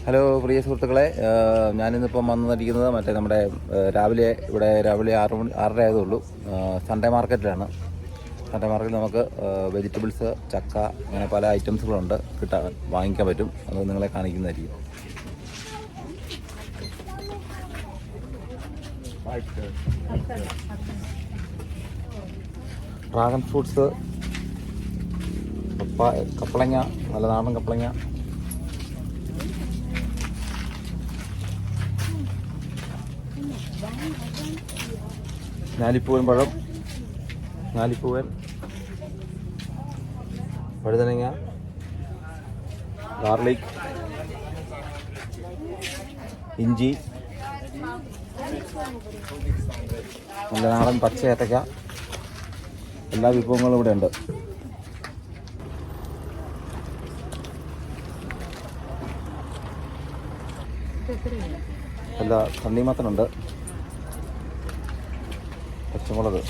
Hello പ്രിയ സുഹൃത്തുക്കളെ, ഞാനിന്നിപ്പം വന്നിരിക്കുന്നത് മറ്റേ നമ്മുടെ രാവിലെ 6:30 ആയതുള്ളൂ. സൺഡേ മാർക്കറ്റിലാണ്. സൺഡേ മാർക്കറ്റിൽ നമുക്ക് വെജിറ്റബിൾസ്, ചക്ക, അങ്ങനെ പല ഐറ്റംസുകളുണ്ട് വാങ്ങിക്കാൻ പറ്റും. അത് നിങ്ങളെ കാണിക്കുന്നതായിരിക്കും. ഡ്രാഗൺ ഫ്രൂട്ട്സ്, കപ്പളങ്ങ, നല്ല നാടൻ കപ്പളങ്ങ, ഞാലിപ്പൂവൻ പഴം, വഴുതനങ്ങ, ഗാർലിക്, ഇഞ്ചി, നല്ല നാടൻ പച്ച ഏത്തക്ക, എല്ലാ വിഭവങ്ങളും ഇവിടെ ഉണ്ട്. എല്ലാ തണ്ണിമത്തനുണ്ട്, പച്ചമുളക്,